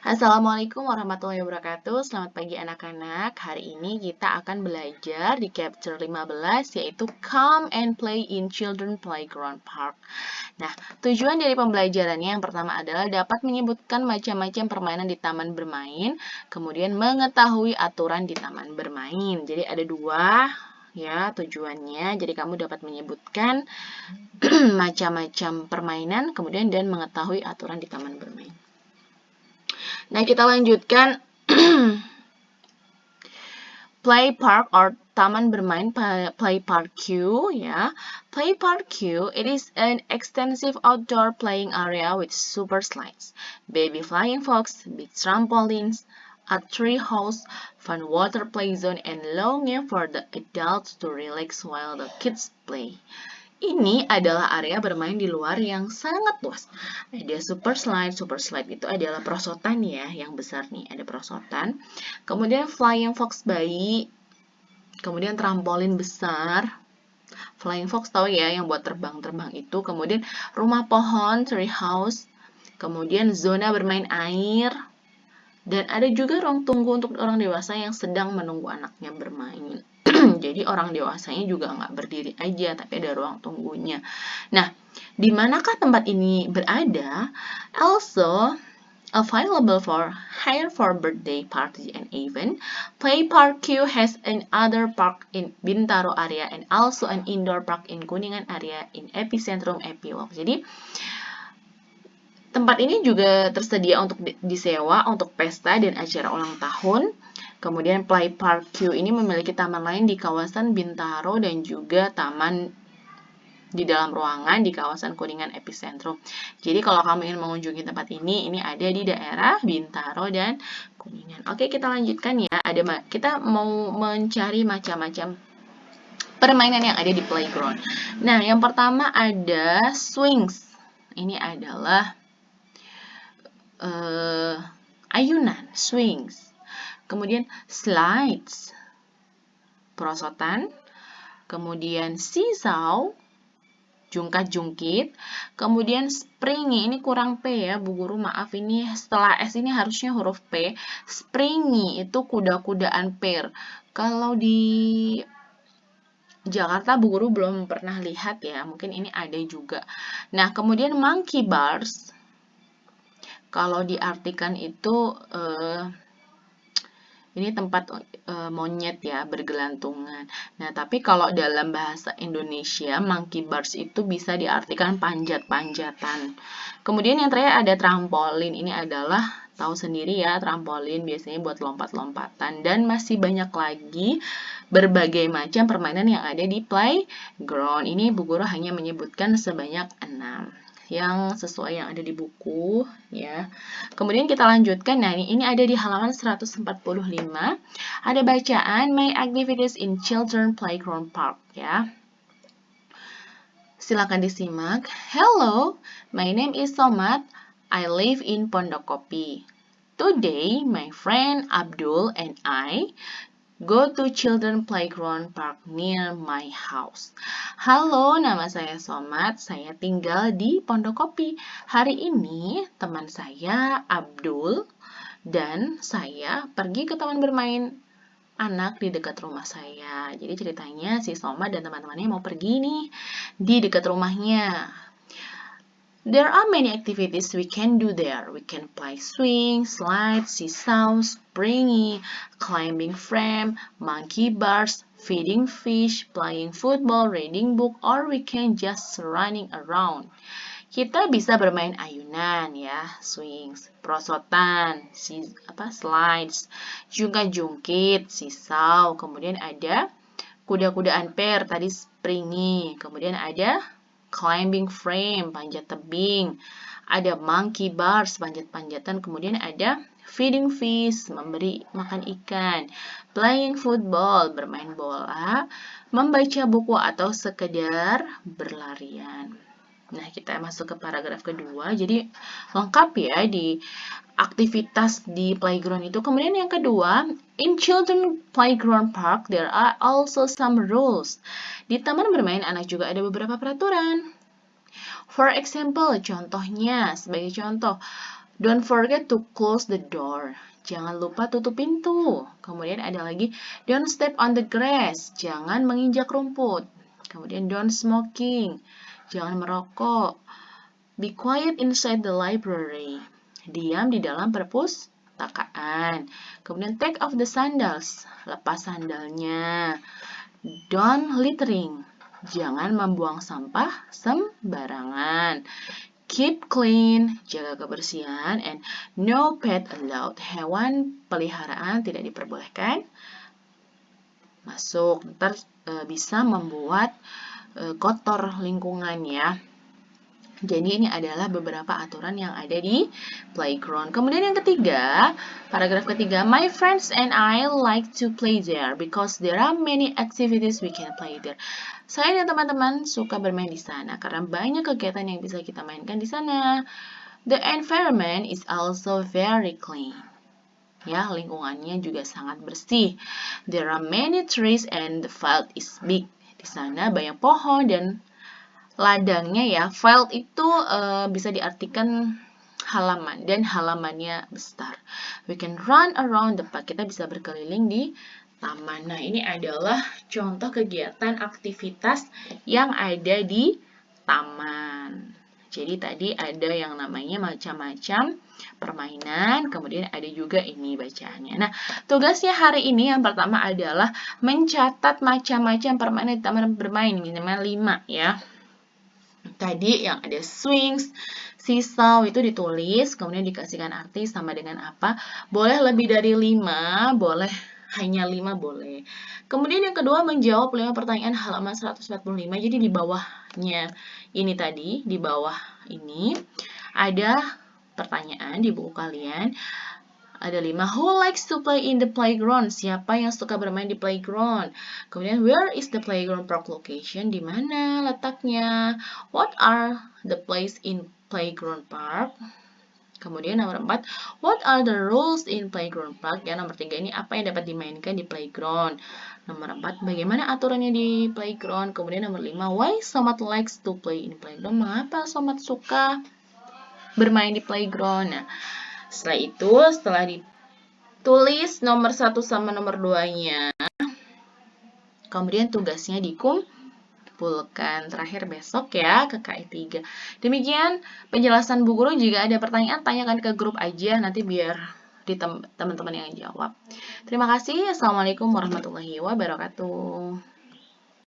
Assalamualaikum warahmatullahi wabarakatuh. Selamat pagi anak-anak. Hari ini kita akan belajar di chapter 15 yaitu Come and Play in Children Playground Park. Nah, tujuan dari pembelajarannya yang pertama adalah dapat menyebutkan macam-macam permainan di taman bermain, kemudian mengetahui aturan di taman bermain. Jadi ada dua ya tujuannya. Jadi kamu dapat menyebutkan macam-macam permainan, kemudian dan mengetahui aturan di taman bermain. Nah, kita lanjutkan play park or taman bermain play park Q ya. Play park Q, it is an extensive outdoor playing area with super slides, baby flying fox, big trampolines, a tree house, fun water play zone, and long for the adults to relax while the kids play. Ini adalah area bermain di luar yang sangat luas. Ada super slide. Super slide itu adalah perosotan ya, yang besar nih. Ada perosotan. Kemudian flying fox bayi. Kemudian trampolin besar. Flying fox tahu ya, yang buat terbang-terbang itu. Kemudian rumah pohon, tree house. Kemudian zona bermain air. Dan ada juga ruang tunggu untuk orang dewasa yang sedang menunggu anaknya bermain. Jadi orang dewasanya juga nggak berdiri aja, tapi ada ruang tunggunya. Nah, di manakah tempat ini berada? Also available for hire for birthday party and event. Play Park Q has another park in Bintaro area and also an indoor park in Kuningan area in Epicentrum Epiwalk. Jadi tempat ini juga tersedia untuk disewa untuk pesta dan acara ulang tahun. Kemudian Play Park Q ini memiliki taman lain di kawasan Bintaro dan juga taman di dalam ruangan di kawasan Kuningan Epicentrum. Jadi kalau kamu ingin mengunjungi tempat ini ada di daerah Bintaro dan Kuningan. Oke, kita lanjutkan ya. Kita mau mencari macam-macam permainan yang ada di playground. Nah, yang pertama ada swings. Ini adalah ayunan, swings. Kemudian slides, perosotan. Kemudian seesaw, jungkat-jungkit. Kemudian springy, ini kurang P ya, Bu Guru, maaf, ini setelah S ini harusnya huruf P. Springy itu kuda-kudaan pair. Kalau di Jakarta Bu Guru belum pernah lihat ya, mungkin ini ada juga. Nah, kemudian monkey bars. Kalau diartikan itu ini tempat monyet ya, bergelantungan. Nah, tapi kalau dalam bahasa Indonesia, monkey bars itu bisa diartikan panjat-panjatan. Kemudian yang terakhir ada trampolin. Ini adalah, tahu sendiri ya, trampolin biasanya buat lompat-lompatan. Dan masih banyak lagi berbagai macam permainan yang ada di playground. Ini Bu Guru hanya menyebutkan sebanyak 6 yang sesuai yang ada di buku ya. Kemudian kita lanjutkan. Nah, ini ada di halaman 145. Ada bacaan My Activities in Children Playground Park ya. Silakan disimak. Hello, my name is Somat. I live in Pondokopi. Today, my friend Abdul and I go to children playground park near my house. Halo, nama saya Somat. Saya tinggal di Pondokopi. Hari ini teman saya Abdul dan saya pergi ke taman bermain anak di dekat rumah saya. Jadi ceritanya si Somat dan teman-temannya mau pergi nih di dekat rumahnya. There are many activities we can do there. We can play swing, slide, seesaw, springy, climbing frame, monkey bars, feeding fish, playing football, reading book, or we can just running around. Kita bisa bermain ayunan ya, swings, perosotan, slides, jungkat-jungkit, seesaw, kemudian ada kuda-kudaan pair, tadi springy, kemudian ada climbing frame, panjat tebing. Ada monkey bars, panjat-panjatan. Kemudian ada feeding fish, memberi makan ikan. Playing football, bermain bola. Membaca buku atau sekedar berlarian. Nah, kita masuk ke paragraf kedua. Jadi, lengkap ya di aktivitas di playground itu. Kemudian yang kedua, in children playground park, there are also some rules. Di taman bermain anak juga ada beberapa peraturan. For example, contohnya, sebagai contoh, Don't forget to close the door. Jangan lupa tutup pintu. Kemudian ada lagi, don't step on the grass. Jangan menginjak rumput. Kemudian don't smoking. Jangan merokok. Be quiet inside the library. Diam di dalam perpustakaan. Kemudian take off the sandals. Lepas sandalnya. Don't littering. Jangan membuang sampah sembarangan. Keep clean, jaga kebersihan, and no pet allowed. Hewan peliharaan tidak diperbolehkan masuk. Ntar bisa membuat kotor lingkungan ya. Jadi ini adalah beberapa aturan yang ada di playground. Kemudian yang ketiga, paragraf ketiga, my friends and I like to play there because there are many activities we can play there. Saya dan teman-teman suka bermain di sana karena banyak kegiatan yang bisa kita mainkan di sana. The environment is also very clean. Ya, lingkungannya juga sangat bersih. There are many trees and the field is big. Di sana banyak pohon dan ladangnya ya. Field itu bisa diartikan halaman dan halamannya besar. We can run around the park. Kita bisa berkeliling di taman. Nah, ini adalah contoh kegiatan aktivitas yang ada di taman. Jadi tadi ada yang namanya macam-macam permainan, kemudian ada juga ini bacaannya. Nah, tugasnya hari ini yang pertama adalah mencatat macam-macam permainan di taman bermain, minimal 5 ya. Tadi yang ada swings, seesaw itu ditulis, kemudian dikasihkan arti sama dengan apa. Boleh lebih dari 5, boleh hanya 5 boleh. Kemudian yang kedua menjawab 5 pertanyaan halaman 145. Jadi di bawahnya ini tadi, di bawah ini ada pertanyaan di buku kalian. Ada 5. Who likes to play in the playground? Siapa yang suka bermain di playground? Kemudian, where is the playground park location? Di mana letaknya? What are the place in playground park? Kemudian nomor 4, what are the rules in playground park? Ya, nomor 3 ini apa yang dapat dimainkan di playground? Nomor 4, bagaimana aturannya di playground? Kemudian nomor 5, why Somat likes to play in playground? Mengapa Somat suka bermain di playground? Nah, setelah itu, setelah ditulis nomor 1 sama nomor 2-nya, kemudian tugasnya dikumpulkan. Terakhir besok ya ke KI 3. Demikian penjelasan Bu Guru. Jika ada pertanyaan, tanyakan ke grup aja nanti biar di teman-teman yang jawab. Terima kasih. Assalamualaikum warahmatullahi wabarakatuh.